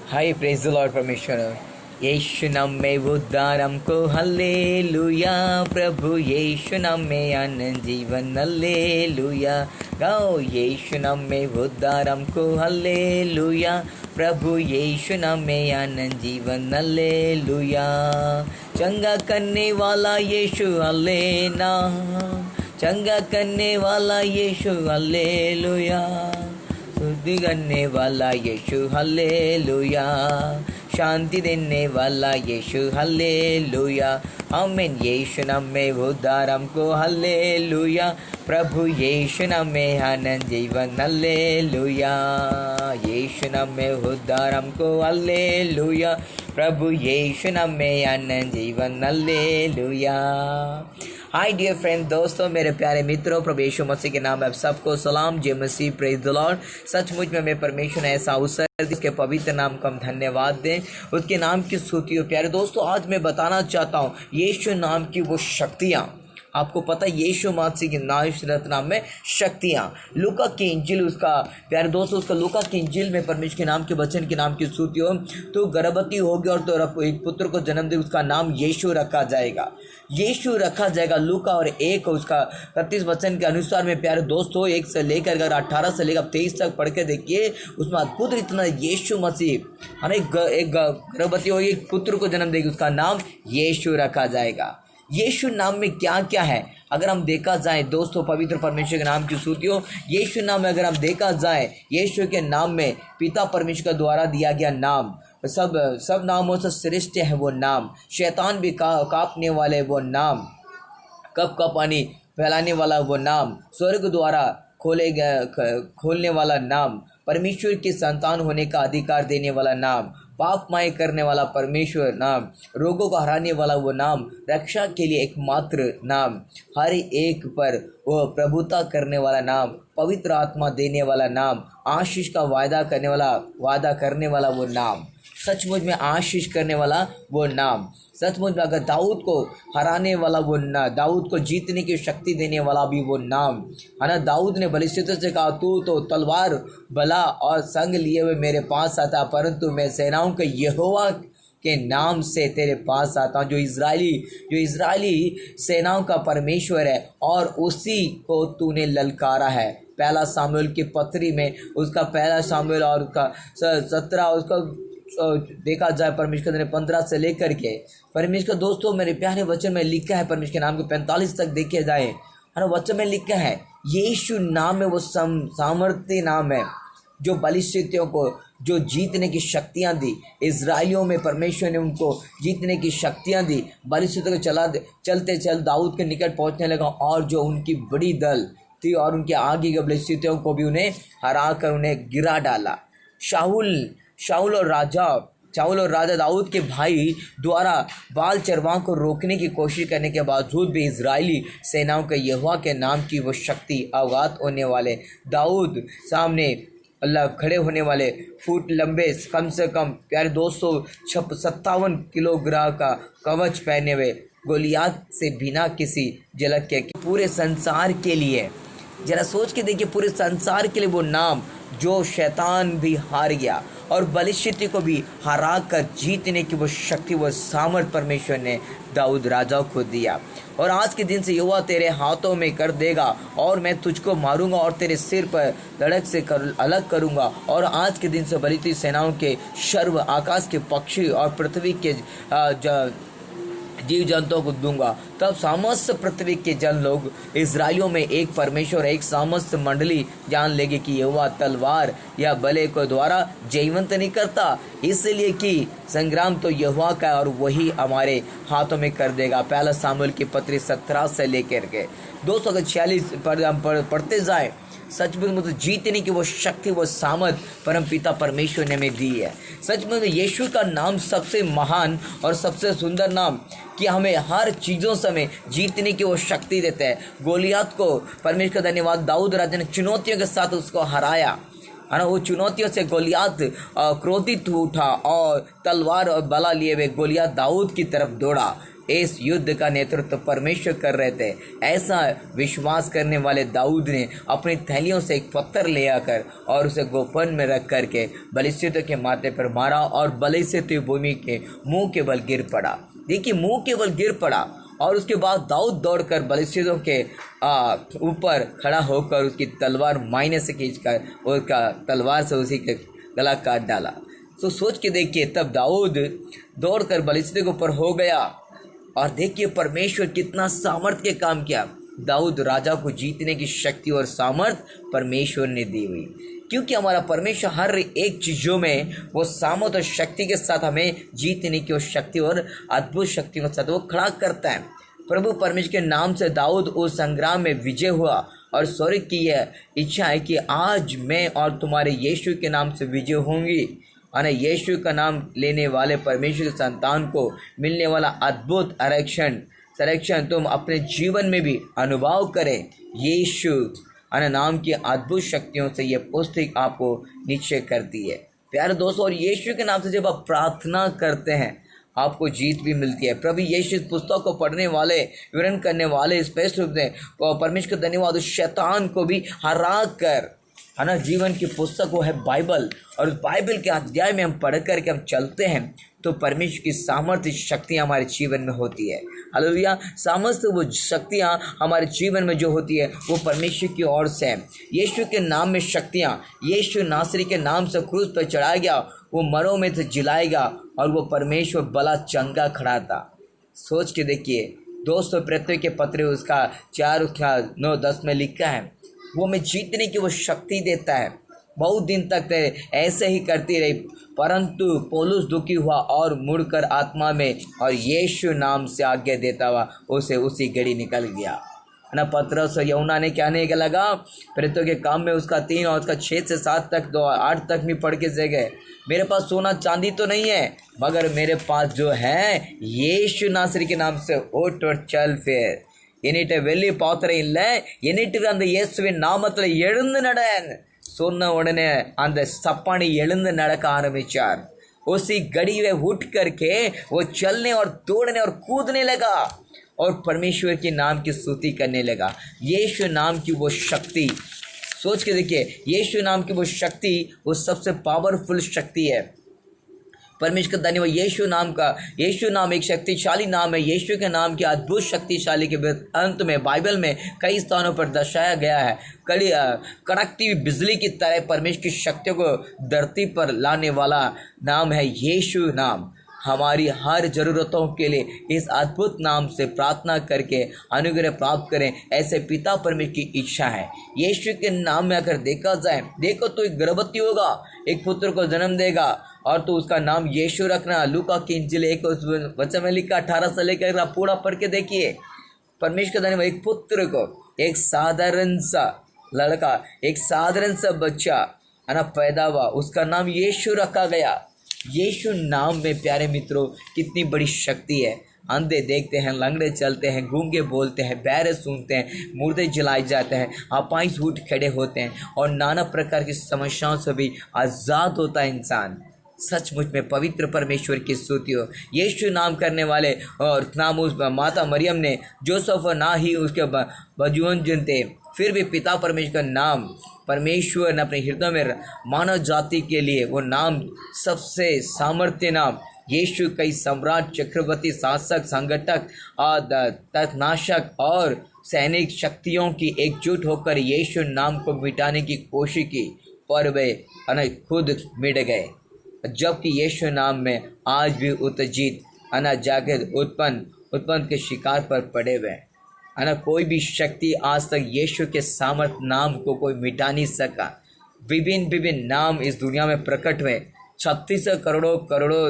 Hi praise the Lord परमेश्वर यीशु नाम में उद्धार हमको हल्लेलुया। प्रभु यीशु नाम में आनंद जीवन हल्लेलुया। गाओ यीशु नाम में उद्धार हमको हल्लेलुया। प्रभु यीशु नाम में आनंद जीवन हल्लेलुया। चंगा करने वाला यीशु हल्लेना, चंगा करने वाला यीशु हल्लेलुया। शुद्धि करने वाला यीशु हल्लेलुया। शांति देने वाला यीशु हल्लेलुया। आमीन। यीशु नाम में उद्धार हमको हल्लेलुया। प्रभु यीशु नाम में आनंद जीवन हल्लेलुया। यीशु नाम में उद्धार हमको हल्लेलुया। प्रभु यीशु नाम में आनंद जीवन हल्लेलुया। हाय डियर फ्रेंड, दोस्तों, मेरे प्यारे मित्रों, प्रभु यीशु मसीह के नाम में आप सबको सलाम। जय मसीह, प्रेज द लॉर्ड। सचमुच में हमें परमेश्वर ने ऐसा अवसर जिसके पवित्र नाम को हम धन्यवाद दें, उसके नाम की स्तुति हो। प्यारे दोस्तों, आज मैं बताना चाहता हूँ यीशु नाम की वो शक्तियाँ। आपको पता है यीशु मसीह के नाम में शक्तियाँ। लूका की इंजिल, उसका प्यारे दोस्तों, उसका लूका की इंजिल में परमेश्वर के नाम के वचन के नाम की स्तुति हो। तो गर्भवती होगी और तो एक पुत्र को जन्म दे, उसका नाम यीशु रखा जाएगा। यीशु रखा जाएगा। लूका और 1 उसका 31 वचन के अनुसार में प्यारे दोस्तों 1 से लेकर अगर 18 से लेकर 23 तक पढ़ के देखिए, उसमें अद्भुत इतना यीशु मसीह एक गर्भवती होगी, एक पुत्र को जन्म देगी, उसका नाम यीशु रखा जाएगा। यीशु नाम में क्या क्या है अगर हम देखा जाए दोस्तों, पवित्र परमेश्वर के नाम की स्तुति हो। यीशु नाम में अगर हम देखा जाए, यीशु के नाम में पिता परमेश्वर के द्वारा दिया गया नाम सब नामों से श्रेष्ठ है वो नाम। शैतान भी कांपने वाले वो नाम, कप का पानी फैलाने वाला वो नाम, स्वर्ग द्वारा खोलने वाला नाम, परमेश्वर की संतान होने का अधिकार देने वाला नाम, पापमय करने वाला परमेश्वर नाम, रोगों को हराने वाला वो नाम, रक्षा के लिए एकमात्र नाम, हर एक पर वो प्रभुता करने वाला नाम, पवित्र आत्मा देने वाला नाम, आशीष का वादा करने वाला वो नाम, सचमुच में आशीष करने वाला वो नाम। सचमुच में अगर दाऊद को हराने वाला वो नाम, दाऊद को जीतने की शक्ति देने वाला भी वो नाम है ना। दाऊद ने बलिष्ठता से कहा, तू तो तलवार भला और संग लिए हुए मेरे पास आता, परंतु मैं सेनाओं के यहोवा के नाम से तेरे पास आता हूँ, जो इजरायली सेनाओं का परमेश्वर है, और उसी को तूने ललकारा है। पहला सामुएल की पत्री में उसका पहला सामुएल और उसका 17 उसका देखा जाए, परमेश्वर ने 15 से लेकर के परमेश्वर दोस्तों मेरे प्यारे वचन में लिखा है, परमेश्वर के नाम के 45 तक देखे जाए, है ना। वचन में लिखा है यीशु नाम में वो सामर्थ्य नाम है जो बलिष्ठों को जो जीतने की शक्तियाँ दी। इजराइलियों में परमेश्वर ने उनको जीतने की शक्तियाँ दी। बलिष्ठों को चलते दाऊद के निकट पहुँचने लगा, और जो उनकी बड़ी दल थी और उनके आगे के बलिष्ठों को भी उन्हें हरा कर उन्हें गिरा डाला। शाऊल और राजा दाऊद के भाई द्वारा बाल चरवाहों को रोकने की कोशिश करने के बावजूद भी इजरायली सेनाओं के यहोवा के नाम की वो शक्ति अवगत होने वाले दाऊद सामने अल्लाह खड़े होने वाले फुट लंबे कम से कम प्यारे दोस्तों 57 किलोग्राम का कवच पहने हुए गोलियात से बिना किसी झलक के पूरे संसार के लिए, जरा सोच के देखिए, पूरे संसार के लिए वो नाम जो शैतान भी हार गया और बलिष्ठता को भी हरा कर जीतने की वो शक्ति, वो सामर्थ परमेश्वर ने दाऊद राजा को दिया। और आज के दिन से यहोवा तेरे हाथों में कर देगा, और मैं तुझको मारूंगा और तेरे सिर पर धड़क से अलग करूंगा। और आज के दिन से बलिष्ठ सेनाओं के सर्व आकाश के पक्षी और पृथ्वी के जीव जंतुओं को दूंगा। तब समस्त पृथ्वी के जन लोग इजराइलियों में एक परमेश्वर, एक समस्त मंडली जान लेगी कि यहोवा तलवार या बले को द्वारा जयवंत नहीं करता, इसलिए कि संग्राम तो यहोवा का और वही हमारे हाथों में कर देगा। पहला सामुएल की पत्री 17 से लेकर के 246 पर हम पढ़ते जाए, सच में मुझे जीतने की वो शक्ति, वो सामर्थ परमपिता परमेश्वर ने हमें दी है। सच में यीशु का नाम सबसे महान और सबसे सुंदर नाम, कि हमें हर चीज़ों से हमें जीतने की वो शक्ति देता है। गोलियात को परमेश्वर का धन्यवाद, दाऊद राजा ने चुनौतियों के साथ उसको हराया, है ना। वो चुनौतियों से गोलियात क्रोधित उठा और तलवार और बला लिए हुए गोलियात दाऊद की तरफ दौड़ा। इस युद्ध का नेतृत्व परमेश्वर कर रहे थे। ऐसा विश्वास करने वाले दाऊद ने अपनी थैलियों से एक पत्थर ले आकर और उसे गोफन में रख करके बलिष्ठों के माथे पर मारा और बलिष्ठ भूमि के मुंह के बल गिर पड़ा। देखिए, मुंह के बल गिर पड़ा और उसके बाद दाऊद दौड़कर बलिष्ठों के ऊपर खड़ा होकर उसकी तलवार मायने से खींचकर उसका तलवार से उसी के गला काट डाला। तो सोच के देखिए, तब दाऊद दौड़कर बलिष्ठों के ऊपर हो गया और देखिए परमेश्वर कितना सामर्थ्य के काम किया। दाऊद राजा को जीतने की शक्ति और सामर्थ्य परमेश्वर ने दी हुई, क्योंकि हमारा परमेश्वर हर एक चीज़ों में वो सामर्थ्य और शक्ति के साथ हमें जीतने की वो शक्ति और अद्भुत शक्ति के साथ वो खड़ा करता है। प्रभु परमेश्वर के नाम से दाऊद उस संग्राम में विजय हुआ और स्वर्ग की यह इच्छा है कि आज मैं और तुम्हारे यीशु के नाम से विजय होंगी। और यीशु का नाम लेने वाले परमेश्वर के संतान को मिलने वाला अद्भुत संरक्षण तुम अपने जीवन में भी अनुभव करें। यीशु नाम की अद्भुत शक्तियों से ये पुस्तक आपको निश्चय करती है। प्यारे दोस्तों, और यीशु के नाम से जब आप प्रार्थना करते हैं आपको जीत भी मिलती है। प्रभु यीशु इस पुस्तक को पढ़ने वाले, विवरण करने वाले स्पष्ट रूप से परमेश्वर का धन्यवाद, शैतान को भी हरा कर जीवन की पुस्तक वो है बाइबल, और उस बाइबल के अध्याय में हम पढ़ करके हम चलते हैं तो परमेश्वर की सामर्थ्य शक्तियाँ हमारे जीवन में होती है। हालेलुया। सामर्थ्य वो शक्तियाँ हमारे जीवन में जो होती है वो परमेश्वर की ओर से है। यीशु के नाम में शक्तियाँ, यीशु नासरी के नाम से क्रूस पर चढ़ाया गया, वो मरों में से जिलाएगा और वो परमेश्वर बला चंगा खड़ा था। सोच के देखिए दोस्तों, पृथ्वी के पत्र उसका 4:9-10 में लिखा है, वो हमें जीतने की वो शक्ति देता है। बहुत दिन तक ऐसे ही करती रही, परंतु पौलुस दुखी हुआ और मुड़कर आत्मा में और यीशु नाम से आज्ञा देता हुआ उसे उसी घड़ी निकल गया। पतरस और यूहन्ना ने कहने के लगा, प्रेरितों के काम में उसका 3 और उसका 6 से 7 तक 8 तक भी पढ़ के से गए, मेरे पास सोना चांदी तो नहीं है, मगर मेरे पास जो है यीशु नासरी के नाम से उठ और चल फिर। என்னிட்ட வெள்ளி பாத்திரம் இல்லை, என்னிட்டு அந்த இயேசுவின் நாமத்தில் எழுந்து நடன்னு சொன்ன உடனே அந்த சப்பானி எழுந்து நடக்க आरம்பிச்சார்। उसी घड़ी में उठ करके वो चलने और दौड़ने और कूदने लगा और परमेश्वर के नाम की स्तुति करने लगा। यीशु नाम की वो शक्ति, सोच के देखिए, यीशु नाम की वो शक्ति वो सबसे पावरफुल शक्ति है। परमेश्वर का धन्यवाद। यीशु नाम एक शक्तिशाली नाम है। यीशु के नाम की अद्भुत शक्तिशाली के अंत में बाइबल में कई स्थानों पर दर्शाया गया है। कड़कती हुई बिजली की तरह परमेश्वर की शक्तियों को धरती पर लाने वाला नाम है यीशु नाम। हमारी हर ज़रूरतों के लिए इस अद्भुत नाम से प्रार्थना करके अनुग्रह प्राप्त करें, ऐसे पिता परमेश्वर की इच्छा है। यीशु के नाम में अगर देखा जाए, देखो तो एक गर्भवती होगा, एक पुत्र को जन्म देगा और तो उसका नाम यीशु रखना। लूका की इंजील 1 वचन में लिखा, 18 से लेकर पूरा पढ़ के देखिए। परमेश्वर का धन्यवाद। एक पुत्र को, एक साधारण सा लड़का, एक साधारण सा बच्चा पैदा हुआ, उसका नाम यीशु रखा गया। यीशु नाम में प्यारे मित्रों कितनी बड़ी शक्ति है। अंधे देखते हैं, लंगड़े चलते हैं, गूंगे बोलते हैं, बहरे सुनते हैं, मुर्दे जलाए जाते हैं, अपाहिज उठ खड़े होते हैं और नाना प्रकार की समस्याओं से भी आज़ाद होता है इंसान। सचमुच में पवित्र परमेश्वर की स्तुति हो। यीशु नाम करने वाले और नाम उस माता मरियम ने, जोसेफ ना ही उसके बजुअन थे, फिर भी पिता परमेश्वर का नाम परमेश्वर ने अपने हृदय में मानव जाति के लिए वो नाम सबसे सामर्थ्य नाम। यीशु कई सम्राट, चक्रवर्ती, शासक, संगठक, तथनाशक और सैनिक शक्तियों की एकजुट होकर यीशु नाम को मिटाने की कोशिश की, पर वे खुद मिट गए। जबकि यीशु नाम में आज भी उत्तेजित जागृत उत्पन्न के शिकार पर पड़े हुए कोई भी शक्ति आज तक यीशु के सामर्थ्य नाम को कोई मिटा नहीं सका। विभिन्न नाम इस दुनिया में प्रकट हुए। 36 करोड़ों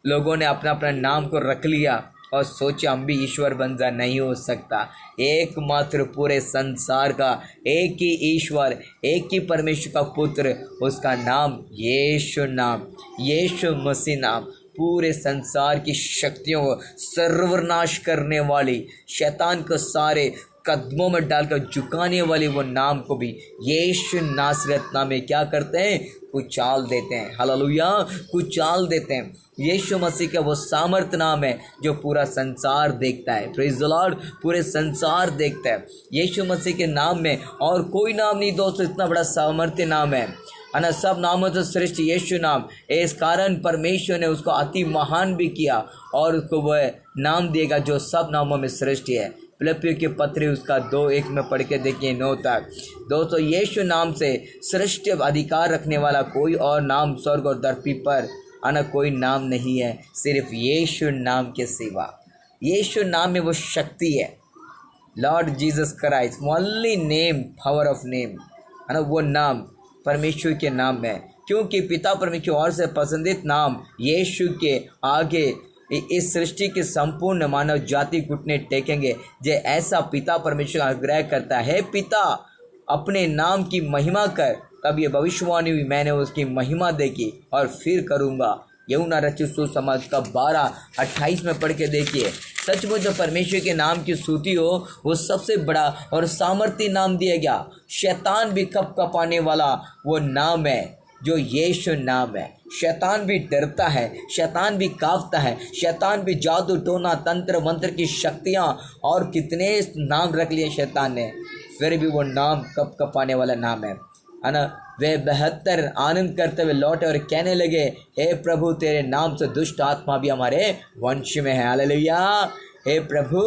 लोगों ने अपना अपना नाम को रख लिया और सोचा हम भी ईश्वर बन जा। नहीं हो सकता। एकमात्र पूरे संसार का एक ही ईश्वर, एक ही परमेश्वर का पुत्र, उसका नाम यीशु नाम, यीशु मसीह नाम पूरे संसार की शक्तियों को सर्वनाश करने वाली, शैतान को सारे कदमों में डालकर झुकाने वाले वो नाम को भी यीशु नासरत नाम में क्या करते हैं, कुचाल देते हैं। हालेलुया, कुचाल देते हैं। यीशु मसीह का वो सामर्थ नाम है जो पूरा संसार देखता है। प्रेज द लॉर्ड, पूरे संसार देखता है। यीशु मसीह के नाम में और कोई नाम नहीं दोस्तों, इतना बड़ा सामर्थ्य नाम है ना। सब नामों से श्रेष्ठ यीशु नाम, इस कारण परमेश्वर ने उसको अति महान भी किया और उसको वह नाम देगा जो सब नामों में श्रेष्ठ है। फिलिप्पियों के पत्र उसका 2:1 में पढ़ के देखिए 9 तक। दोस्तों, यीशु नाम से श्रेष्ठ अधिकार रखने वाला कोई और नाम स्वर्ग और धरती पर कोई नाम नहीं है, सिर्फ यीशु नाम के सिवा। यीशु नाम में वो शक्ति है। Lord Jesus Christ, only name, power of name, है ना। वो नाम परमेश्वर के नाम में, क्योंकि पिता परमेश्वर और से पसंदीद नाम यीशु के आगे इस सृष्टि के संपूर्ण मानव जाति घुटने टेकेंगे। जे ऐसा पिता परमेश्वर आग्रह करता है, पिता अपने नाम की महिमा कर। तब ये भविष्यवाणी हुई, मैंने उसकी महिमा देखी और फिर करूँगा। यूहन्ना रचित सुसमाचार का 12:28 में पढ़ के देखिए। सचमुच जो परमेश्वर के नाम की स्तुति हो, वो सबसे बड़ा और सामर्थ्य नाम दिया गया। शैतान भी कप कपाने वाला वो नाम है जो यीशु नाम है। शैतान भी डरता है, शैतान भी कांपता है, शैतान भी जादू टोना तंत्र मंत्र की शक्तियाँ और कितने नाम रख लिए शैतान ने, फिर भी वो नाम कप कपाने वाला नाम है ना। वे बेहतर आनंद करते हुए लौटे और कहने लगे, हे प्रभु, तेरे नाम से दुष्ट आत्मा भी हमारे वंश में है। हालेलुया, हे प्रभु,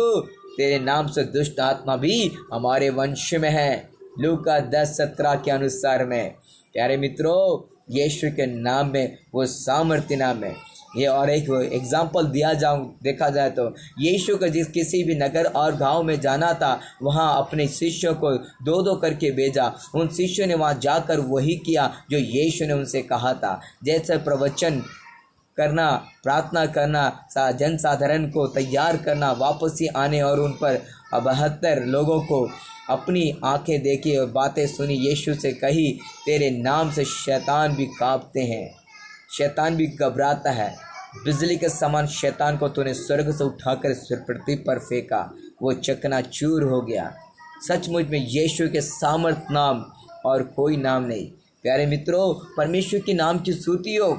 तेरे नाम से दुष्ट आत्मा भी हमारे वंश में है। लूका 10:17 के अनुसार में। प्यारे मित्रों, यीशु के नाम में वो सामर्थ्य नाम है। ये और एक एग्जाम्पल देखा जाए तो यीशु का जिस किसी भी नगर और गांव में जाना था, वहां अपने शिष्यों को 2-2 करके भेजा। उन शिष्यों ने वहां जाकर वही किया जो यीशु ने उनसे कहा था। जैसे प्रवचन करना, प्रार्थना करना, जनसाधारण को तैयार करना, वापसी आने और उन पर 72 लोगों को अपनी आंखें देखी और बातें सुनी। यीशु से कही, तेरे नाम से शैतान भी कांपते हैं, शैतान भी घबराता है। बिजली के समान शैतान को तूने स्वर्ग से उठाकर पृथ्वी पर फेंका, वो चकनाचूर हो गया। सचमुच में यीशु के सामर्थ नाम और कोई नाम नहीं। प्यारे मित्रों, परमेश्वर के नाम की स्तुति हो,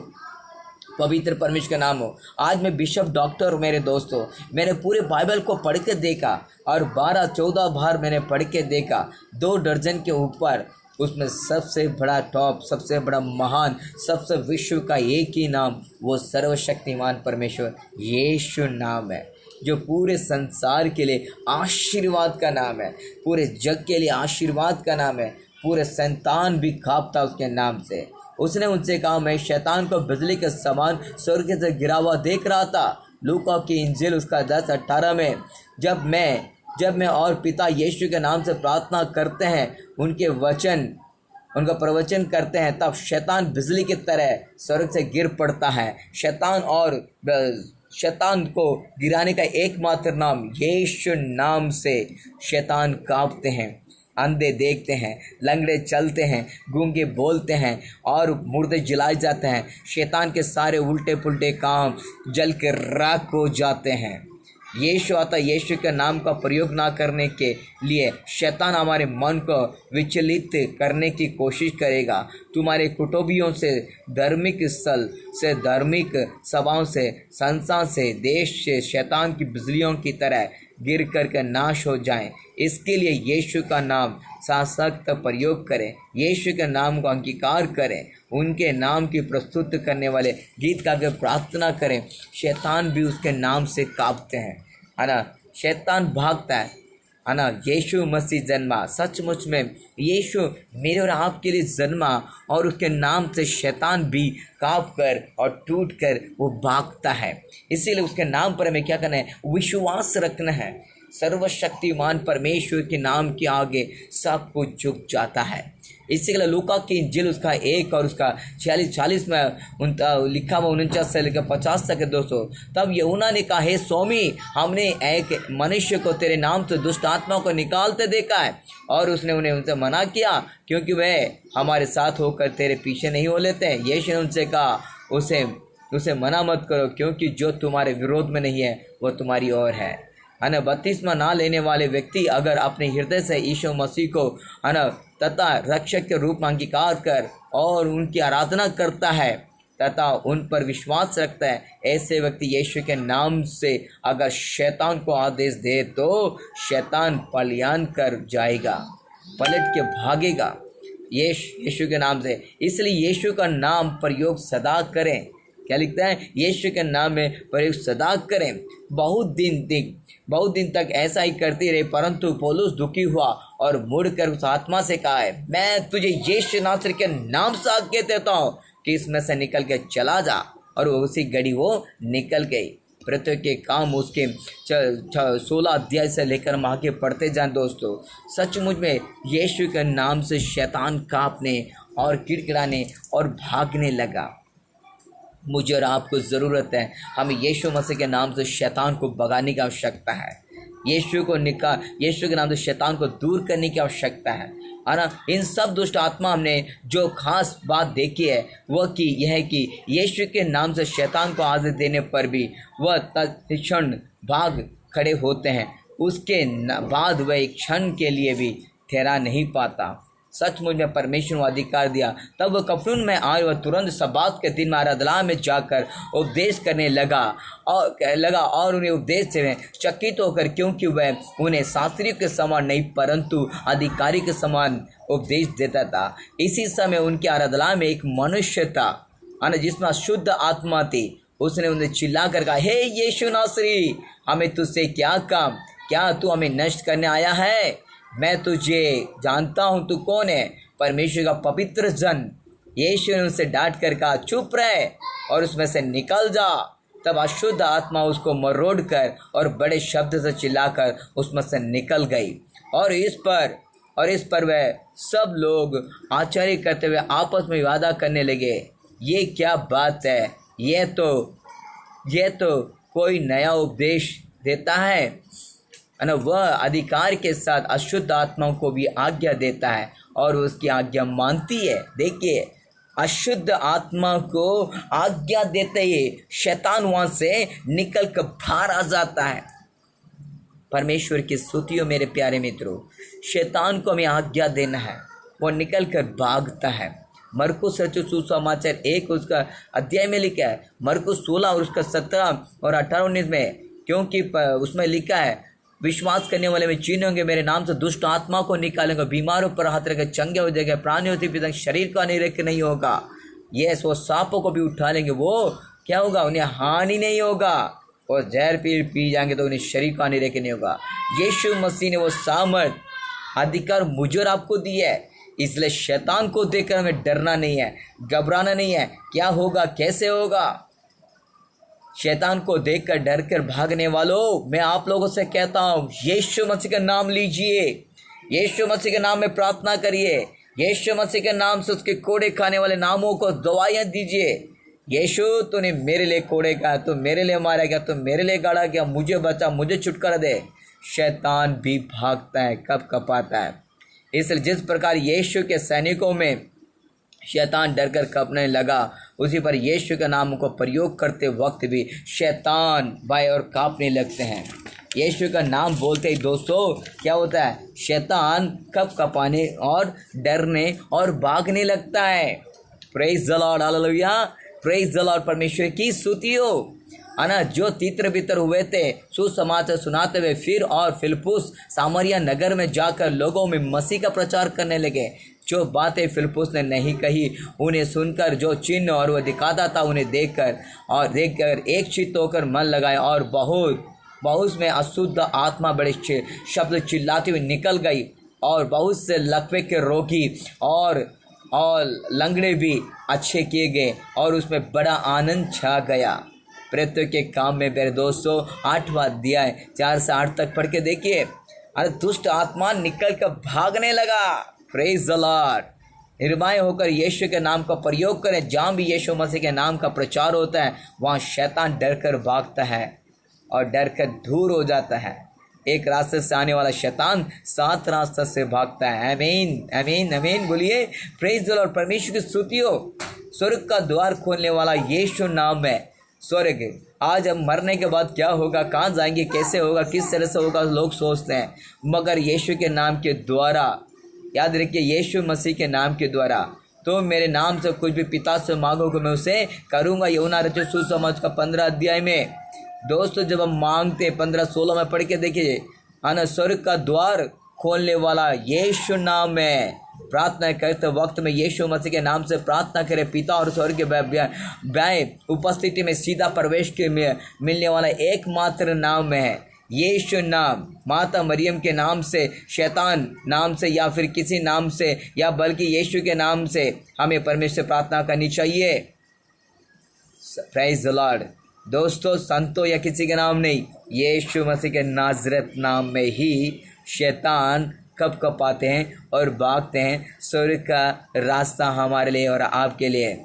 पवित्र परमेश्वर का नाम हो। आज मैं बिशप डॉक्टर, मेरे दोस्तों, मैंने पूरे बाइबल को पढ़ के देखा और 12-14 बार मैंने पढ़ के देखा, 2 दर्जन के ऊपर। उसमें सबसे बड़ा टॉप, सबसे बड़ा महान, सबसे विश्व का एक ही नाम, वो सर्वशक्तिमान परमेश्वर यीशु नाम है, जो पूरे संसार के लिए आशीर्वाद का नाम है, पूरे जग के लिए आशीर्वाद का नाम है। पूरे शैतान भी कांपता उसके नाम से। उसने उनसे कहा, मैं शैतान को बिजली के समान स्वर्ग से गिरा हुआ देख रहा था। लूका की इंजील उसका 10:18 में, जब मैं और पिता यीशु के नाम से प्रार्थना करते हैं, उनका प्रवचन करते हैं, तब शैतान बिजली की तरह स्वर्ग से गिर पड़ता है। शैतान को गिराने का एकमात्र नाम यीशु नाम से शैतान कांपते हैं। अंधे देखते हैं, लंगड़े चलते हैं, गूंगे बोलते हैं और मुर्दे जलाए जाते हैं। शैतान के सारे उल्टे पुल्टे काम जल के राख हो जाते हैं। यीशु आता, यीशु के नाम का प्रयोग ना करने के लिए शैतान हमारे मन को विचलित करने की कोशिश करेगा। तुम्हारे कुटुंबियों से, धार्मिक स्थल से, धार्मिक सभाओं से, संस्थान से, देश से शैतान की बिजलियों की तरह गिर करके नाश हो जाएं। इसके लिए यीशु का नाम सशक्त प्रयोग करें, यीशु के नाम को अंगीकार करें, उनके नाम की प्रस्तुत करने वाले गीत गा के प्रार्थना करें। शैतान भी उसके नाम से कांपते हैं, है ना। शैतान भागता है ना। यीशु मसीह जन्मा, सचमुच में यीशु मेरे और आपके लिए जन्मा और उसके नाम से शैतान भी कांप कर और टूट कर वो भागता है। इसीलिए उसके नाम पर हमें क्या करना है, विश्वास रखना है। सर्वशक्तिमान परमेश्वर के नाम के आगे सब कुछ झुक जाता है। इसी के लिए लूका की इंजील उसका 1 और उसका 46 में लिखा हुआ 49 से लेकर 50 तक है दोस्तों। तब यूहन्ना ने कहा, हे स्वामी, हमने एक मनुष्य को तेरे नाम से दुष्ट आत्मा को निकालते देखा है और उसने उनसे मना किया, क्योंकि वह हमारे साथ होकर तेरे पीछे नहीं हो लेते हैं। यीशु ने उनसे कहा, उसे मना मत करो, क्योंकि जो तुम्हारे विरोध में नहीं है वो तुम्हारी ओर है। है ना बपतिस्मा ना लेने वाले व्यक्ति अगर अपने हृदय से यीशु मसीह को है ना तथा रक्षक के रूप में अंगीकार कर और उनकी आराधना करता है तथा उन पर विश्वास रखता है, ऐसे व्यक्ति यीशु के नाम से अगर शैतान को आदेश दे तो शैतान पलायन कर जाएगा, पलट के भागेगा यीशु के नाम से। इसलिए यीशु का नाम प्रयोग सदा करें। क्या लिखता है? यीशु के नाम में प्रयोग सदा करें। बहुत दिन तक ऐसा ही करती रही, परंतु पौलुस दुखी हुआ और मुड़कर उस आत्मा से कहा है, मैं तुझे यीशु नासरी के नाम से आज्ञा देता हूँ कि इसमें से निकल के चला जा। और उसी घड़ी वो निकल गई। प्रत्येक के काम उसके 16 अध्याय से लेकर हम आगे पढ़ते जाएं दोस्तों। सचमुच में यीशु के नाम से शैतान कांपने और किड़किड़ाने और भागने लगा। मुझे और आपको ज़रूरत है, हमें यीशु मसीह के नाम से शैतान को भगाने की आवश्यकता है। यीशु के नाम से शैतान को दूर करने की आवश्यकता है ना। इन सब दुष्ट आत्मा हमने जो खास बात देखी है वह कि यह है कि यीशु के नाम से शैतान को आदेश देने पर भी वह तत्क्षण भाग खड़े होते हैं। उसके बाद वह एक क्षण के लिए भी ठहरा नहीं पाता। सचमुच में परमेश्वर को अधिकार दिया। तब वह कफरनहूम में आए और तुरंत सब्बात के दिन आराधनालय में जाकर उपदेश करने लगा और उन्हें उपदेश से चकित होकर, क्योंकि वह उन्हें शास्त्रियों के समान नहीं परंतु अधिकारी के समान उपदेश देता था। इसी समय उनके आराधनालय में एक मनुष्य था जिसमें अशुद्ध आत्मा थी। उसने उन्हें चिल्ला कर कहा, हे यीशु नासरी, हमें तुझसे क्या काम? क्या तू हमें नष्ट करने आया है? मैं तुझे जानता हूँ, तू कौन है? परमेश्वर का पवित्र जन। यीशु ने उनसे डांट कर कहा, चुप रहे और उसमें से निकल जा। तब अशुद्ध आत्मा उसको मरोड़ कर और बड़े शब्द से चिल्लाकर उसमें से निकल गई। और इस पर वह सब लोग आश्चर्य करते हुए आपस में वादा करने लगे, ये क्या बात है? ये तो कोई नया उपदेश देता है ना। वह अधिकार के साथ अशुद्ध आत्माओं को भी आज्ञा देता है और उसकी आज्ञा मानती है। देखिए, अशुद्ध आत्मा को आज्ञा देते ही शैतान वहाँ से निकल कर बाहर आ जाता है। परमेश्वर की स्तुति हो मेरे प्यारे मित्रों। शैतान को हमें आज्ञा देना है, वो निकल कर भागता है। मरकुस रचित सुसमाचार 1 उसका अध्याय में लिखा है, मरकुस 16 और उसका 17 और 18-19 में, क्योंकि उसमें लिखा है, विश्वास करने वाले में चिन्ह होंगे, मेरे नाम से दुष्ट आत्मा को निकालेंगे, बीमारों पर हाथ रखेंगे, चंगे हो जाएंगे, प्राणियों के पिता शरीर का अनिरेक नहीं होगा। ये वो सांपों को भी उठा लेंगे, वो क्या होगा? उन्हें हानि नहीं होगा। और जहर पी जाएंगे तो उन्हें शरीर का अनिरेक नहीं होगा। यीशु मसीह ने वो सामर्थ अधिकार मुझे और आपको दी है। इसलिए शैतान को देखकर हमें डरना नहीं है, घबराना नहीं है। क्या होगा, कैसे होगा? शैतान को देखकर डर कर भागने वालों, मैं आप लोगों से कहता हूँ, यीशु मसीह का नाम लीजिए, यीशु मसीह के नाम में प्रार्थना करिए, यीशु मसीह के नाम से उसके कोड़े खाने वाले नामों को दवाइयाँ दीजिए। यीशु, तूने मेरे लिए कोड़े खाया, तू मेरे लिए मारा गया, तू मेरे लिए गाड़ा गया, मुझे बचा, मुझे छुटकारा दे। शैतान भी भागता है, कब कपाता है। इसलिए जिस प्रकार यीशु के सैनिकों में शैतान डरकर कांपने लगा, उसी पर यीशु के नाम को प्रयोग करते वक्त भी शैतान भय और कांपने लगते हैं। यीशु का नाम बोलते ही दोस्तों क्या होता है? शैतान कब कपाने और डरने और भागने लगता है। Praise the lord, hallelujah, praise the Lord. परमेश्वर की स्तुति हो। अना जो तितर बितर हुए थे सुसमाचार सुनाते हुए फिलिप्पुस सामरिया नगर में जाकर लोगों में मसीह का प्रचार करने लगे। जो बातें फिलिप्पुस ने नहीं कही, उन्हें सुनकर जो चिन्ह और वह दिखाता था, उन्हें देखकर एक चित्त होकर मन लगाए और बहुत में अशुद्ध आत्मा बड़े शब्द चिल्लाती हुई निकल गई और बहुत से लकवे के रोगी और लंगड़े भी अच्छे किए गए और उसमें बड़ा आनंद छा गया। प्रत्येक के काम में मेरे दोस्तों 8वां अध्याय 4 से 8 तक पढ़ के देखिए। अरे दुष्ट आत्मा निकल कर भागने लगा। Praise the Lord. निर्भय होकर यीशु के नाम का प्रयोग करें। जहाँ भी यीशु मसीह के नाम का प्रचार होता है वहाँ शैतान डर कर भागता है और डर कर दूर हो जाता है। एक रास्ते से आने वाला शैतान 7 रास्ते से भागता है। आमीन आमीन आमीन बोलिए। Praise the Lord. परमेश्वर की स्तुति हो। स्वर्ग का द्वार खोलने वाला यीशु नाम है। स्वर्ग। आज हम मरने के बाद क्या होगा, कहाँ जाएंगे, कैसे होगा, किस तरह से होगा, लोग सोचते हैं। मगर यीशु के नाम के द्वारा, याद रखिए, यीशु मसीह के नाम के द्वारा, तो मेरे नाम से कुछ भी पिता से मांगोगे मैं उसे करूँगा। यूहन्ना रचित सुसमाचार का 15 अध्याय में दोस्तों जब हम मांगते 15-16 में पढ़ के देखिए, आना स्वर्ग का द्वार खोलने वाला यीशु नाम है। प्रार्थना करते वक्त में यीशु मसीह के नाम से प्रार्थना करें। पिता और स्वर्ग के बाएं उपस्थिति में सीधा प्रवेश के मिलने वाला एकमात्र नाम है यीशु नाम। माता मरियम के नाम से, शैतान नाम से, या फिर किसी नाम से, या बल्कि यीशु के नाम से हमें परमेश्वर से प्रार्थना करनी चाहिए। Praise the Lord. दोस्तों संतों या किसी के नाम नहीं, यीशु मसीह के नाज़रेत नाम में ही शैतान कप आते हैं और भागते हैं। स्वर्ग का रास्ता हमारे लिए और आपके लिए।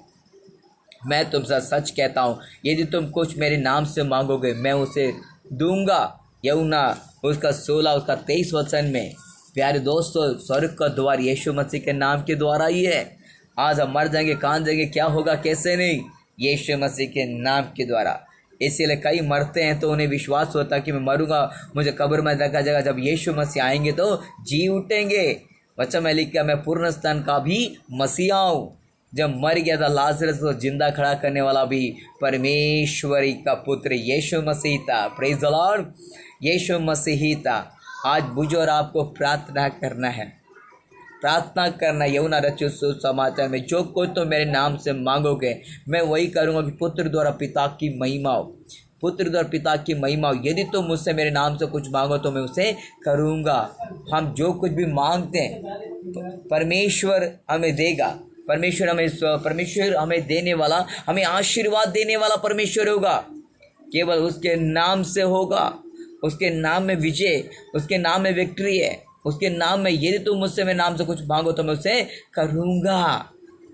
मैं तुमसे सच कहता हूँ, यदि तुम कुछ मेरे नाम से मांगोगे मैं उसे दूंगा। यूहन्ना उसका 16 उसका 23 वचन में। प्यारे दोस्तों, स्वर्ग का द्वार यीशु मसीह के नाम के द्वारा ही है। आज हम मर जाएंगे, कहाँ जाएंगे, क्या होगा, कैसे नहीं, यीशु मसीह के नाम के द्वारा। इसीलिए कई मरते हैं तो उन्हें विश्वास होता है कि मैं मरूंगा, मुझे कब्र में रखा जाएगा, जब यीशु मसीह आएंगे तो जी उठेंगे। वचन में लिखा, मैं पूर्ण स्थान का भी मसीहा हूँ। जब मर गया था लाजरस को जिंदा खड़ा करने वाला भी परमेश्वरी का पुत्र यीशु मसीह था। Praise the lord. Yeshu Masih ही था। आज मुझे और आपको प्रार्थना करना है, प्रार्थना करना। यूहन्ना रचित सुसमाचार में, जो कुछ तो मेरे नाम से मांगोगे मैं वही करूँगा कि पुत्र द्वारा पिता की महिमा हो, पुत्र द्वारा पिता की महिमा हो। यदि तुम मुझसे मेरे नाम से कुछ मांगो तो मैं उसे करूँगा। हम जो कुछ भी मांगते हैं परमेश्वर हमें देगा। परमेश्वर हमें देने वाला, हमें आशीर्वाद देने वाला परमेश्वर होगा। केवल उसके नाम से होगा। उसके नाम में विजय, उसके नाम में विक्ट्री है। उसके नाम में यदि तुम मुझसे मेरे नाम से कुछ मांगो तो मैं उसे करूँगा।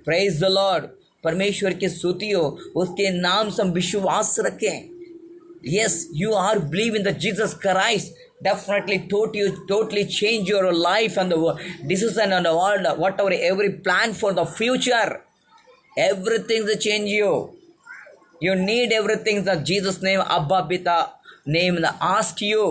Praise the Lord. परमेश्वर की स्तुति हो, उसके नाम से हम विश्वास रखें। Yes, you are believe in the Jesus Christ, definitely totally change your life and the decision and the world, whatever, every plan for the future, everything will change you. You need everything in Jesus name. Abba Pita name ask you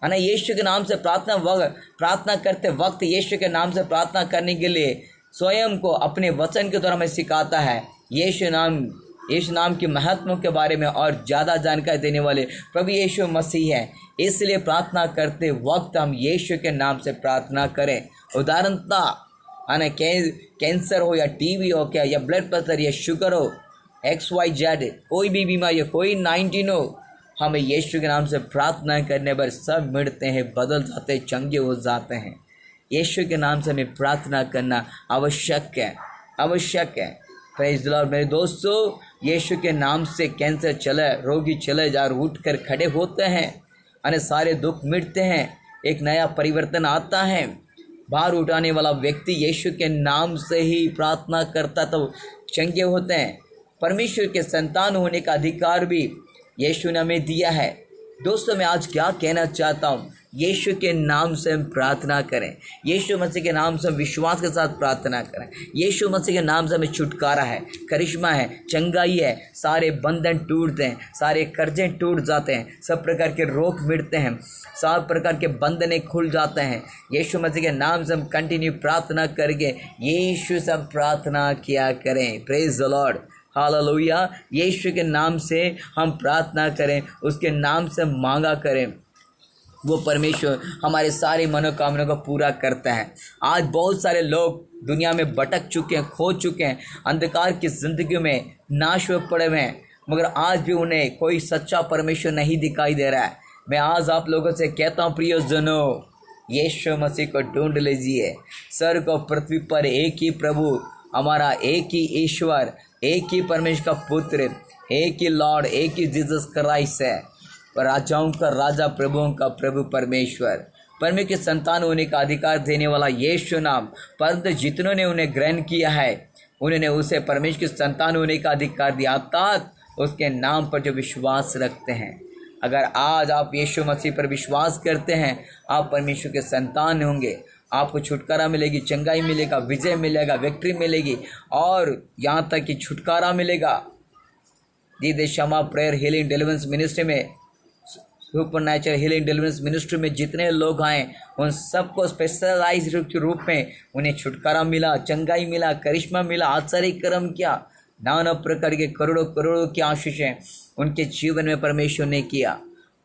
है ना। यीशु के नाम से प्रार्थना करते वक्त यीशु के नाम से प्रार्थना करने के लिए स्वयं को अपने वचन के द्वारा हमें सिखाता है। यीशु नाम के महत्व के बारे में और ज़्यादा जानकारी देने वाले प्रभु यीशु मसीह है। इसलिए प्रार्थना करते वक्त हम यीशु के नाम से प्रार्थना करें। उदाहरणतः है ना, कैंसर हो या टीबी हो क्या, या ब्लड प्रेशर या शुगर हो, XYZ कोई भी बीमारी हो, कोई 19 हो, हमें यीशु के नाम से प्रार्थना करने पर सब मिटते हैं, बदल जाते हैं, चंगे हो जाते हैं। यीशु के नाम से हमें प्रार्थना करना आवश्यक है। Praise the Lord. मेरे दोस्तों, यीशु के नाम से कैंसर चले, रोगी चले जा, उठ कर खड़े होते हैं, अने सारे दुख मिटते हैं, एक नया परिवर्तन आता है। भार उठाने वाला व्यक्ति यीशु के नाम से ही प्रार्थना करता तो चंगे होते हैं। परमेश्वर के संतान होने का अधिकार भी यीशु ने हमें दिया है। दोस्तों, मैं आज क्या कहना चाहता हूँ, यीशु के नाम से हम प्रार्थना करें। यीशु मसीह के नाम से हम विश्वास के साथ प्रार्थना करें। यीशु मसीह के नाम से हमें छुटकारा है, करिश्मा है, चंगाई है, सारे बंधन टूटते हैं, सारे कर्जे टूट जाते हैं, सब प्रकार के रोग मिटते हैं, सब प्रकार के बंधने खुल जाते हैं। यीशु मसीह के नाम से हम कंटिन्यू प्रार्थना करके यीशु से हम प्रार्थना किया करें। Praise the lord, hallelujah. Yeshu के नाम से हम प्रार्थना करें, उसके नाम से मांगा करें, वो परमेश्वर हमारे सारी मनोकामना को पूरा करता है। आज बहुत सारे लोग दुनिया में भटक चुके हैं, खो चुके हैं, अंधकार की ज़िंदगी में नाश हुए पड़े हुए हैं, मगर आज भी उन्हें कोई सच्चा परमेश्वर नहीं दिखाई दे रहा है। मैं आज आप लोगों से कहता हूँ, प्रियजनों, यीशु मसीह को ढूंढ लीजिए। स्वर्ग और पृथ्वी पर एक ही प्रभु, हमारा एक ही ईश्वर, एक ही परमेश्वर का पुत्र, एक ही लॉर्ड, एक ही जीसस क्राइस्ट है, राजाओं का राजा, प्रभुओं का प्रभु परमेश्वर के संतान होने का अधिकार देने वाला यीशु नाम। परंतु जितनों ने उन्हें ग्रहण किया है, उन्होंने उसे परमेश्वर के संतान होने का अधिकार दिया, अर्थात उसके नाम पर जो विश्वास रखते हैं। अगर आज आप यीशु मसीह पर विश्वास करते हैं, आप परमेश्वर के संतान होंगे। आपको छुटकारा मिलेगी, चंगाई मिलेगा, विजय मिलेगा, विक्ट्री मिलेगी और यहाँ तक कि छुटकारा मिलेगा। दीदी क्षमा प्रेयर हीलिंग डिलीवरेंस मिनिस्ट्री में, super natural healing deliverance ministry में जितने लोग आए उन सबको स्पेशलाइज रूप में उन्हें छुटकारा मिला, चंगाई मिला, करिश्मा मिला, आश्चर्य कर्म किया। नाना प्रकार के करोड़ों करोड़ों की आशीषें उनके जीवन में परमेश्वर ने किया।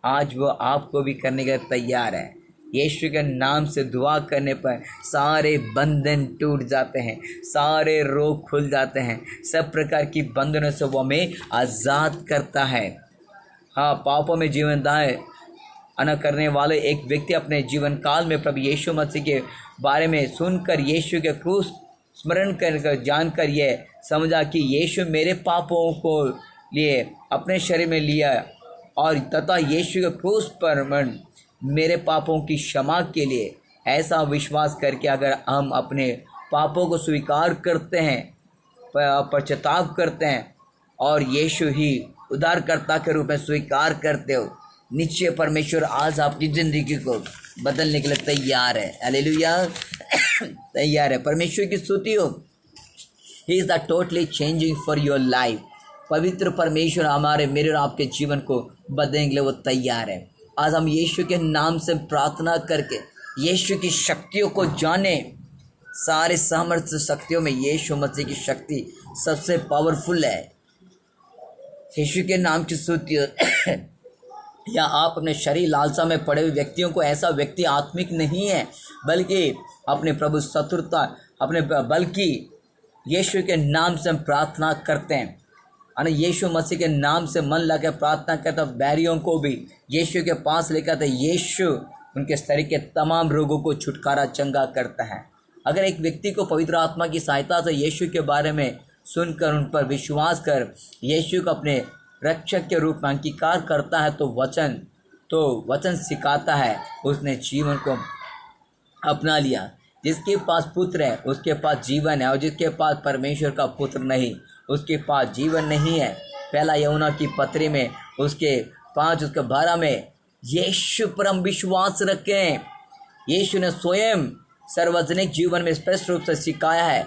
आज वो आपको भी करने के लिए तैयार है। यीशु के नाम से दुआ करने पर सारे बंधन टूट जाते हैं, सारे रोग खुल जाते हैं, सब प्रकार की बंधनों से वो हमें आज़ाद करता है। हाँ, पापों में जीवन दाएं अना करने वाले एक व्यक्ति अपने जीवन काल में प्रभु यीशु मसीह के बारे में सुनकर यीशु के क्रूस स्मरण कर जानकर यह समझा कि यीशु मेरे पापों को लिए अपने शरीर में लिया और तथा यीशु के क्रूस पर मेरे पापों की क्षमा के लिए, ऐसा विश्वास करके अगर हम अपने पापों को स्वीकार करते हैं, पश्चाताप करते हैं और यीशु ही उद्धारकर्ता के रूप में स्वीकार करते हो, निश्चय परमेश्वर आज आपकी ज़िंदगी को बदलने के लिए तैयार है। हालेलुया तैयार है। परमेश्वर की स्तुति हो। He is the totally changing for your life. पवित्र परमेश्वर हमारे मेरे और आपके जीवन को बदलने के लिए वो तैयार है। आज हम यीशु के नाम से प्रार्थना करके यीशु की शक्तियों को जाने। सारे सामर्थ्य शक्तियों में यीशु मसीह की शक्ति सबसे पावरफुल है। यीशु के नाम की स्तुति या आप अपने शरीर लालसा में पड़े हुए व्यक्तियों को, ऐसा व्यक्ति आत्मिक नहीं है बल्कि अपने प्रभु शत्रुता बल्कि यीशु के नाम से हम प्रार्थना करते हैं। और यीशु मसीह के नाम से मन लगा प्रार्थना करते हैं, बैरियों को भी यीशु के पास लेकर आते। यीशु उनके शरीर के तमाम रोगों को छुटकारा चंगा करता है। अगर एक व्यक्ति को पवित्र आत्मा की सहायता से यीशु के बारे में सुनकर उन पर विश्वास कर यीशु को अपने रक्षक के रूप में अंगीकार करता है तो वचन सिखाता है, उसने जीवन को अपना लिया। जिसके पास पुत्र है उसके पास जीवन है और जिसके पास परमेश्वर का पुत्र नहीं उसके पास जीवन नहीं है। पहला यूहन्ना की पत्री में उसके 5:12 में यीशु पर हम विश्वास रखें। यीशु ने स्वयं सार्वजनिक जीवन में स्पष्ट रूप से सिखाया है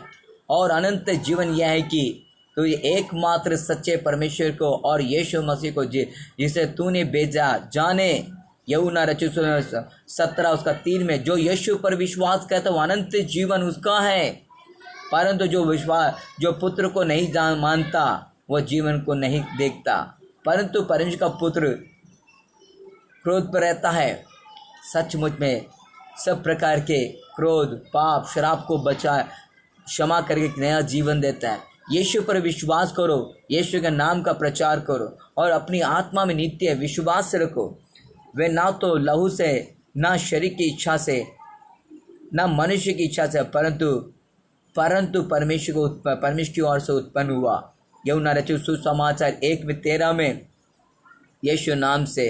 और अनंत जीवन यह है कि तो ये एकमात्र सच्चे परमेश्वर को और यीशु मसीह को जिसे तूने भेजा जाने। यूहन्ना रचित 17:3 में जो यीशु पर विश्वास करता है वो अनंत जीवन उसका है, परंतु जो पुत्र को नहीं मानता वो जीवन को नहीं देखता। परंतु परमेश्वर का पुत्र क्रोध पर रहता है। सचमुच में सब प्रकार के क्रोध, पाप, शराब को क्षमा करके नया जीवन देता है। यीशु पर विश्वास करो, यीशु के नाम का प्रचार करो और अपनी आत्मा में नित्य विश्वास रखो। वे ना तो लहू से, ना शरीर की इच्छा से, ना मनुष्य की इच्छा से, परंतु परमेश्वर की ओर से उत्पन्न हुआ। यूहन्ना रचित सुसमाचार 1:13 में यीशु नाम से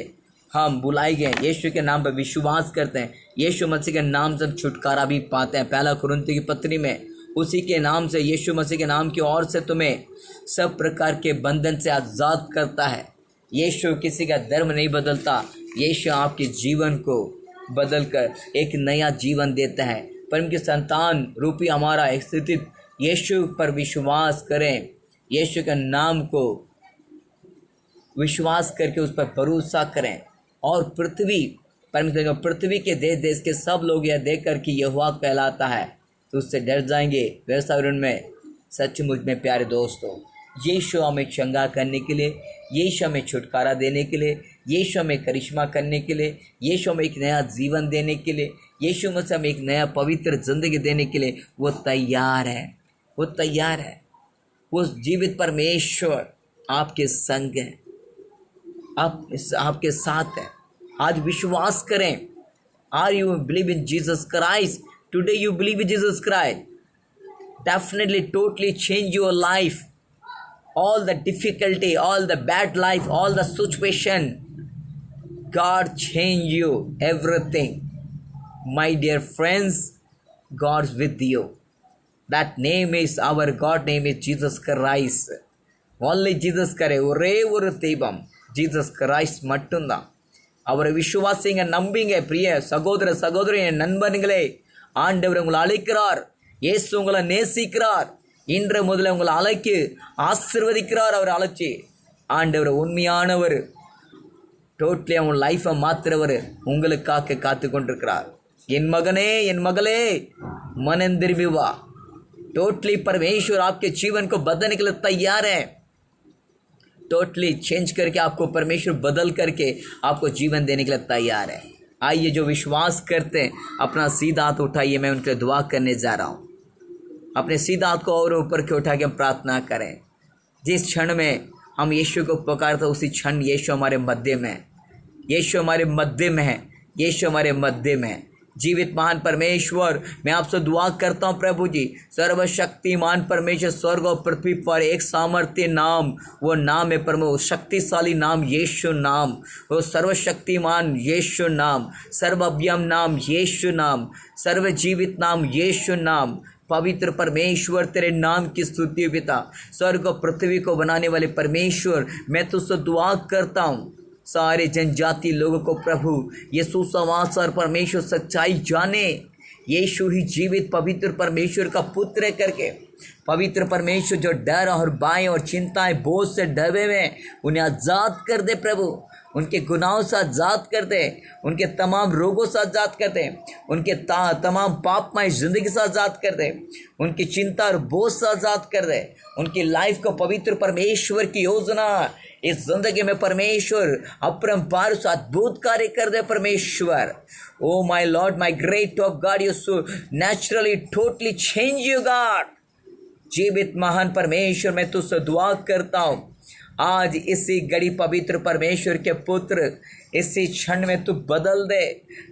हम बुलाए गए, यीशु के नाम पर विश्वास करते हैं, यीशु मसीह के नाम से छुटकारा भी पाते हैं। पहला कुरिन्थियों की पत्री में उसी के नाम से, यीशु मसीह के नाम की ओर से तुम्हें सब प्रकार के बंधन से आज़ाद करता है। यीशु किसी का धर्म नहीं बदलता। यीशु आपके जीवन को बदलकर एक नया जीवन देता है। परम की संतान रूपी हमारा स्थिति यीशु पर विश्वास करें, यीशु के नाम को विश्वास करके उस पर भरोसा करें और पृथ्वी के देश देश के सब लोग यह देख कर कि यहोवा कहलाता है तो उससे डर जाएंगे। व्यवसाय में सचमुच में प्यारे दोस्तों, यीशु हमें चंगा करने के लिए, यीशु हमें छुटकारा देने के लिए, यीशु हमें करिश्मा करने के लिए, यीशु हमें एक नया जीवन देने के लिए, यीशु मसीह हमें एक नया पवित्र जिंदगी देने के लिए वो तैयार है। वो तैयार है। वो जीवित परमेश्वर आपके संग है, आपके साथ है। आज विश्वास करें। Are you believe in Jesus Christ? Today you believe in Jesus Christ, definitely totally change your life. All the difficulty, all the bad life, all the situation, God change you everything. My dear friends, God's with you. That name is, our God name is Jesus Christ. Only Jesus करे ஒரே ஒரு தெய்வம் Jesus Christ மட்டும்தான். அவரை விசுவாசிங்க, நம்பிங்க. பிரிய சகோதர சகோதரி, என் நண்பர்களே, ஆண்டவர் உங்களை அழைக்கிறார். இயேசு உங்களை நேசிக்கிறார். இன்று முதல்ல உங்களை அழைக்கு ஆசீர்வதிக்கிறார். அவர் அழைச்சி ஆண்டவர் உண்மையானவர், டோட்டலி அவன் லைஃப்பை மாத்துறவர் உங்களுக்காக காத்து கொண்டிருக்கிறார். என் மகனே, என் மகளே, मन திரும்பி வா. टोटली परमेश्वर आपके जीवन को बदलने के लिए तैयार है. टोटली चेंज करके आपको परमेश्वर बदल करके आपको जीवन देने के लिए तैयार है. आइए जो विश्वास करते हैं अपना सीधा हाथ उठाइए. मैं उनके दुआ करने जा रहा हूँ. अपने सीधा हाथ को और ऊपर के उठा के हम प्रार्थना करें. जिस क्षण में हम यीशु को पुकारते उसी क्षण यीशु हमारे मध्य में है. यीशु हमारे मध्य में है. यीशु हमारे मध्य में है. जीवित महान परमेश्वर, मैं आपसे दुआ करता हूँ प्रभु जी, सर्वशक्तिमान परमेश्वर, स्वर्ग और पृथ्वी पर एक सामर्थ्य नाम, वो नाम है परम शक्तिशाली नाम यीशु नाम, वो सर्वशक्तिमान यीशु नाम, सर्वअभ्यम नाम यीशु नाम, सर्वजीवित नाम यीशु नाम. पवित्र परमेश्वर, तेरे नाम की स्तुति पिता. स्वर्ग और पृथ्वी को बनाने वाले परमेश्वर, मैं तुझसे दुआ करता हूँ सारे जनजाति लोगों को प्रभु यीशु समाचार परमेश्वर सच्चाई जाने. यीशु ही जीवित पवित्र परमेश्वर का पुत्र करके, पवित्र परमेश्वर जो डर और बाएं और चिंताएं बोझ से डरे हुए उन्हें आज़ाद कर दे प्रभु. उनके गुनाहों से आज़ाद कर दे. उनके तमाम रोगों से आज़ाद कर दे. उनके तमाम पापमय जिंदगी से आज़ाद कर दे. उनकी चिंता और बोझ से आज़ाद कर दे. उनकी लाइफ को पवित्र परमेश्वर की योजना इस जिंदगी में परमेश्वर अपरंपार से अद्भुत कार्य कर दे परमेश्वर. Oh my Lord, my great of God, you so naturally totally change you God. जीवित महान परमेश्वर, मैं तुझसे दुआ करता हूँ आज इसी घड़ी पवित्र परमेश्वर के पुत्र, इसी क्षण में तू बदल दे.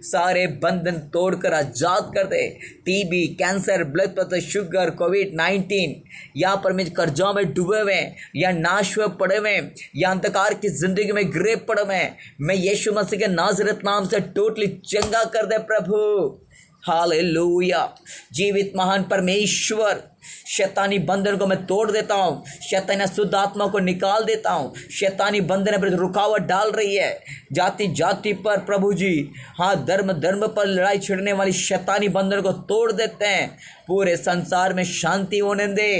सारे बंधन तोड़कर आजाद कर दे. TB, cancer, blood pressure, sugar, कोविड-19 या परमेश्वर कर्जों में डूबे हुए या नाश हुए पड़े हुए या अंधकार की जिंदगी में गिरे पड़े हुए, मैं यीशु मसीह के नाजरत नाम से टोटली चंगा कर दे प्रभु. हालेलुया. जीवित महान परमेश्वर, शैतानी बंधन को मैं तोड़ देता हूँ. शैतानी शुद्ध आत्मा को निकाल देता हूँ. शैतानी बंधन पर रुकावट डाल रही है. जाति जाति पर प्रभु जी, हाँ, धर्म धर्म पर लड़ाई छिड़ने वाली शैतानी बंधन को तोड़ देते हैं. पूरे संसार में शांति होने दे,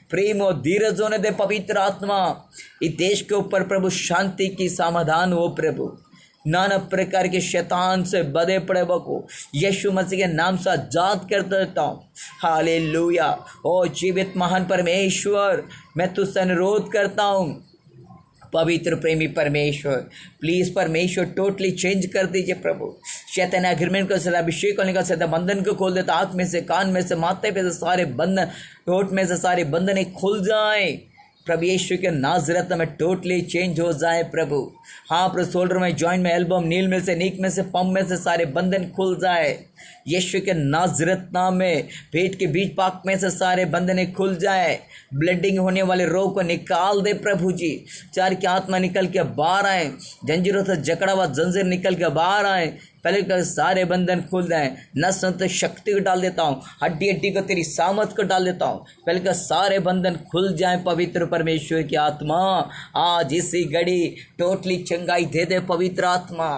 प्रेम और धीरज होने दे पवित्र आत्मा. इस देश के ऊपर प्रभु शांति की समाधान हो प्रभु. नाना प्रकार के शैतान से बधे पड़े को यीशु मसीह के नाम से आजाद कर देता हूँ. हालेलुया. ओ जीवित महान परमेश्वर, मैं तुझसे अनुरोध करता हूँ पवित्र प्रेमी परमेश्वर, प्लीज़ परमेश्वर टोटली चेंज कर दीजिए प्रभु. शैतान एग्रीमेंट को सदा अभिषेक होने का सदा बंधन को खोल देता. आँख में से, कान में से, माथे पे से सारे बंधन, होठ में से सारे बंधन खुल जाएं प्रभु यीशु के नाजरत में टोटली चेंज हो जाए प्रभु. हाँ प्रभु, शोल्डर में, जॉइंट में, एल्बम, नील में से, नीक में से, पम में से सारे बंधन खुल जाए यीशु के नाजरत नाम में. पेट के बीच पाक में से सारे बंधन खुल जाए. ब्लीडिंग होने वाले रोग को निकाल दे प्रभु जी. चार की आत्मा निकल के बाहर आए. जंजीरों से जकड़ा हुआ जंजीर निकल के बाहर आए. पहले का सारे बंधन खुल जाए. नस नस शक्ति को डाल देता हूँ. हड्डी हड्डी को तेरी सामत को डाल देता हूँ. पहले का सारे बंधन खुल जाए पवित्र परमेश्वर की आत्मा. आज इसी घड़ी टोटली चंगाई दे दे पवित्र आत्मा.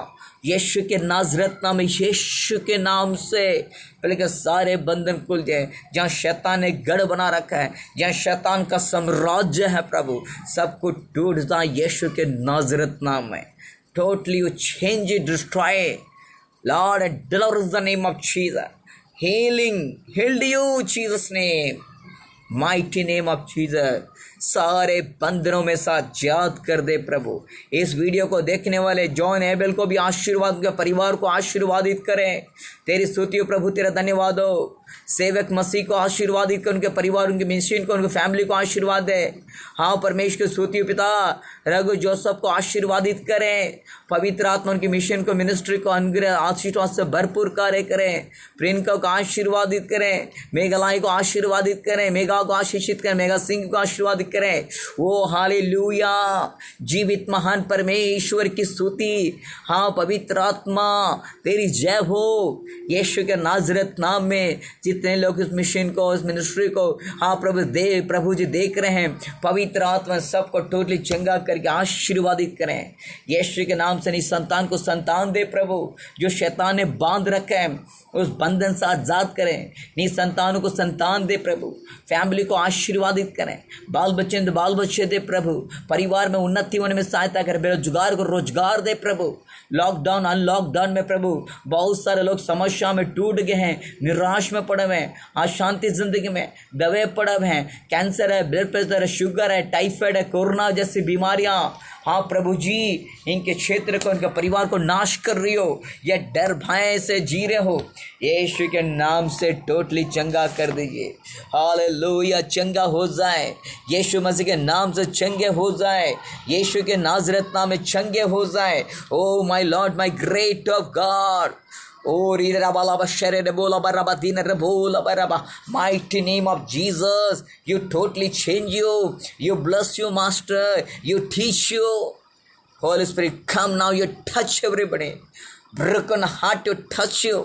यीशु के नाजरत नाम, यीशु के नाम से पहले के सारे बंधन खुल जाए. जहाँ शैतान ने गढ़ बना रखा है, जहाँ शैतान का साम्राज्य है प्रभु, सब कुछ टूट जाए यीशु के नाजरत नाम में. Totally you change, destroy Lord, and deliver us the name of Jesus. Healing, healed you, Jesus' name. Mighty name of Jesus. सारे बंधनों में से आजाद कर दे प्रभु. इस वीडियो को देखने वाले जॉन एबेल को भी आशीर्वाद, उनके परिवार को आशीर्वादित करें. तेरी स्तुति हो प्रभु, तेरा धन्यवाद हो. सेवक मसीह को आशीर्वादित कर, उनके परिवार, उनके मिशन को, उनके फैमिली को आशीर्वाद दे. हाँ परमेश्वर, स्तुति हो पिता. रघु जोसफ को आशीर्वादित करें. पवित्र आत्मा उनकी मिशन को, मिनिस्ट्री को अनुग्रह आशीर्वाद से भरपूर कार्य करें. प्रियंका को आशीर्वादित करें. मेघलाई को आशीर्वादित करें. मेघा को आशीषित करें. मेघा सिंह को आशीर्वादित करें. वो हालेलुया. जीवित महान परमेश्वर की स्तुति. हाँ पवित्र आत्मा, तेरी जय हो. यीशु के नाजरत नाम में जितने लोग इस मिशन को, इस मिनिस्ट्री को हाँ प्रभु जी देख रहे हैं, पवित्र आत्मा सबको टोटली चंगा करके आशीर्वादित करें। यीशु के नाम से नहीं संतान को संतान दे प्रभु, जो शैतान ने बांध रखे हैं उस बंधन से आजाद करें। नी संतानों को संतान दे प्रभु, फैमिली को आशीर्वादित करें, बाल बच्चे दे प्रभु, परिवार में उन्नति होने में सहायता करें, बेरोजगार को रोजगार दे प्रभु। लॉकडाउन अनलॉकडाउन में प्रभु बहुत सारे लोग समस्या में टूट गए हैं, निराश में पड़े हुए हैं, अशांति जिंदगी में दबे पड़े हुए हैं। कैंसर है, ब्लड प्रेशर है, शुगर है, टाइफाइड है, कोरोना जैसी बीमारियां हाँ प्रभु जी इनके क्षेत्र को, इनके परिवार को नाश कर रही हो, या डर भय से जी रहे हो, यीशु के नाम से टोटली चंगा कर दीजिए। हालेलुया, चंगा हो जाए, यीशु मसीह के नाम से चंगे हो जाए, यीशु के नाजरत नाम में चंगे हो जाए। Oh my Lord, my great of God, mighty name of Jesus, you totally change you bless you master, you teach you. Holy Spirit, come now, you touch everybody, broken heart you touch you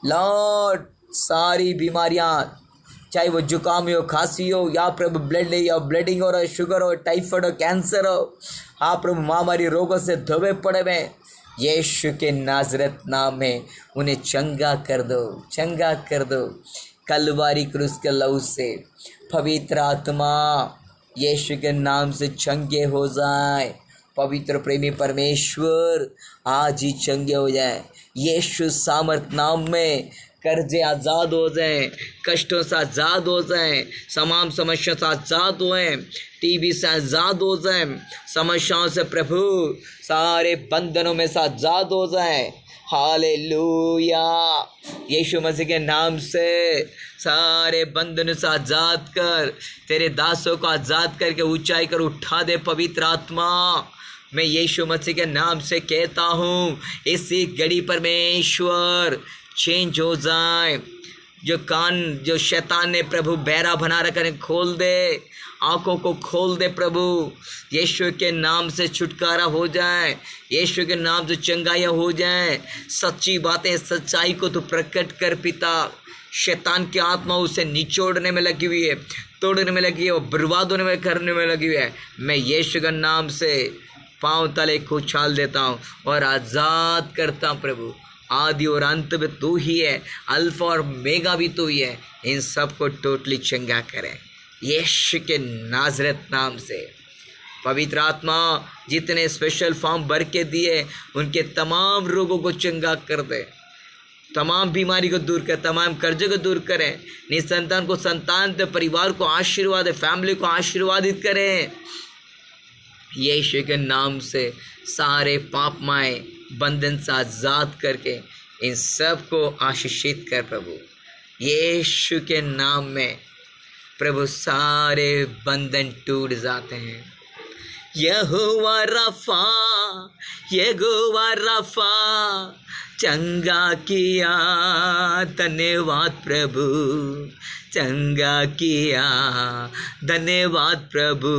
Lord। सारी बीमारियां, चाहे वो जुकाम हो, खांसी हो, या प्रभु blood या ब्लडिंग हो रहा है, शुगर हो, टाइफाइड हो, कैंसर हो, हाँ प्रभु महामारी रोगों से धोबे पड़े में, यीशु के नाजरत नाम में उन्हें चंगा कर दो, चंगा कर दो। कलवारी क्रूस के लहू से पवित्र आत्मा यीशु के नाम से चंगे हो जाए। पवित्र प्रेमी परमेश्वर आज ही चंगे हो जाए, यीशु सामर्थ नाम में कर्जे आज़ाद हो जाएं, कष्टों से आज़ाद हो जाएं, तमाम समस्या से आज़ाद होएं, टीबी से आज़ाद हो जाएं, समस्याओं से प्रभु सारे बंधनों में से आज़ाद हो जाएं। हालेलुया, यीशु मसीह के नाम से सारे बंधनों से आज़ाद कर, तेरे दासों को आज़ाद करके ऊंचाई कर उठा दे। पवित्र आत्मा मैं यीशु मसीह के नाम से कहता हूँ, इसी घड़ी परमेश्वर चेंज हो जाए। जो कान जो शैतान ने प्रभु बहरा बना रखा खोल दे, आंखों को खोल दे प्रभु, यीशु के नाम से छुटकारा हो जाए, यीशु के नाम से चंगाइयाँ हो जाए। सच्ची बातें, सच्चाई को तो प्रकट कर पिता। शैतान की आत्मा उसे निचोड़ने में लगी हुई है, तोड़ने में लगी है, और बर्बाद होने में करने में लगी हुई है। मैं यीशु के नाम से पाँव तले को उछाल देता हूँ और आज़ाद करता हूँ प्रभु। आदि और अंत में तू ही है, अल्फा और मेगा भी तू ही है। इन सब को टोटली चंगा करें यीशु के नाजरत नाम से। पवित्र आत्मा जितने स्पेशल फॉर्म भर के दिए उनके तमाम रोगों को चंगा कर दे, तमाम बीमारी को दूर कर, तमाम कर्जे को दूर करें। निसंतान को संतान दे, परिवार को आशीर्वाद दे, फैमिली को आशीर्वादित करें। यीशु के नाम से सारे पापमय बंधन से आज़ाद करके इन सब को आशीषित कर प्रभु। यीशु के नाम में प्रभु सारे बंधन टूट जाते हैं। यहोवा रफ़ा, यहोवा रफ़ा, चंगा किया, धन्यवाद प्रभु, चंगा किया, धन्यवाद प्रभु,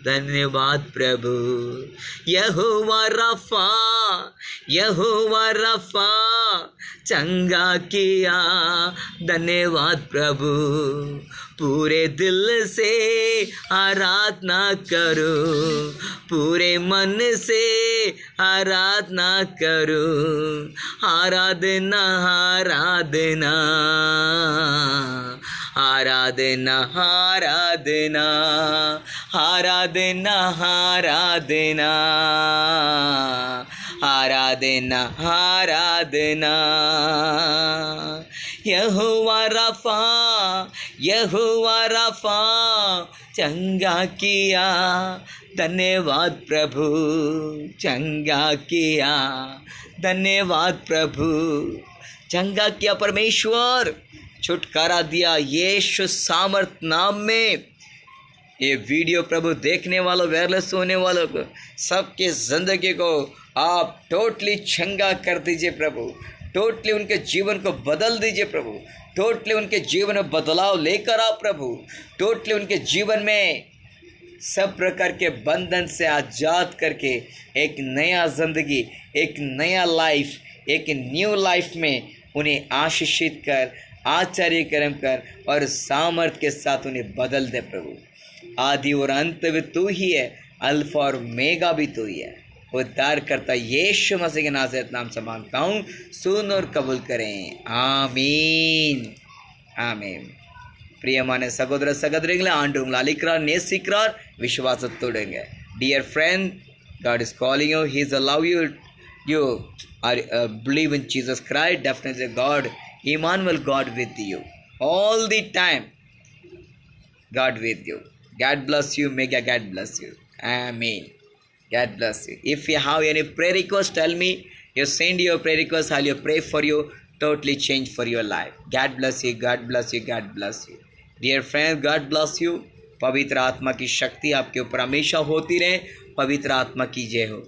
धन्यवाद प्रभु। यहोवा रफ़ा, यहोवा रफ़ा, चंगा किया, धन्यवाद प्रभु। पूरे दिल से आराधना करो, पूरे मन से आराधना करो, आराधना आराधना आराधना आराधना आराधना आराधना आराधना आराधना। यहोवा रफ़ा, यहोवा रफ़ा, चंगा किया, धन्यवाद प्रभु, चंगा किया, धन्यवाद प्रभु। चंगा किया परमेश्वर, छुटकारा दिया यीशु सामर्थ नाम में। ये वीडियो प्रभु देखने वालों, वायरलेस होने वालों को, सबके ज़िंदगी को आप टोटली चंगा कर दीजिए प्रभु। टोटली उनके जीवन को बदल दीजिए प्रभु। टोटली उनके जीवन में बदलाव लेकर आओ प्रभु। टोटली उनके जीवन में सब प्रकार के बंधन से आज़ाद करके एक नया ज़िंदगी, एक नया लाइफ, एक न्यू लाइफ में उन्हें आशीषित कर आश्चर्य कर्म कर और सामर्थ के साथ उन्हें बदल दे प्रभु। आदि और अंत भी तू ही है, अल्फा और मेगा भी तू ही है। उद्धार करता यीशु मसीह के नाज़रेत नाम से मांगता हूँ, सुन और कबूल करें, आमीन आमीन. பிரியமான சகோதர சகோதரிகளை ஆண்டு உங்களை அழைக்கிறார், நேசிக்கிறார், விசுவாசத்தோடுங்க. Dear friend, God is calling you. He is allow you. You are believe in Jesus Christ. Definitely God, Emmanuel, God with you all the time. God with you. God bless you. May God bless you. Amen. God bless you. If you have any prayer request, tell me. You send your prayer request. I'll pray for you. Totally change for your life. God bless you. God bless you. God bless you. Dear friend, God bless you. पवित्र आत्मा की शक्ति आपके ऊपर हमेशा होती रहे. पवित्र आत्मा की जय हो.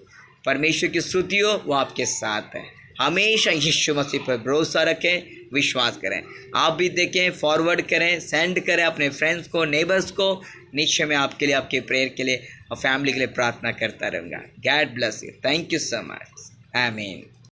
परमेश्वर की स्तुति हो, वो आपके साथ है. हमेशा यीशु मसीह पर भरोसा रखें, विश्वास करें. आप भी देखें, फॉरवर्ड करें, सेंड करें अपने फ्रेंड्स को, नेबर्स को. निश्चय मैं आपके लिए, आपके प्रेयर के लिए और फैमिली के लिए प्रार्थना करता रहूँगा. God bless you. Thank you so much. आमीन.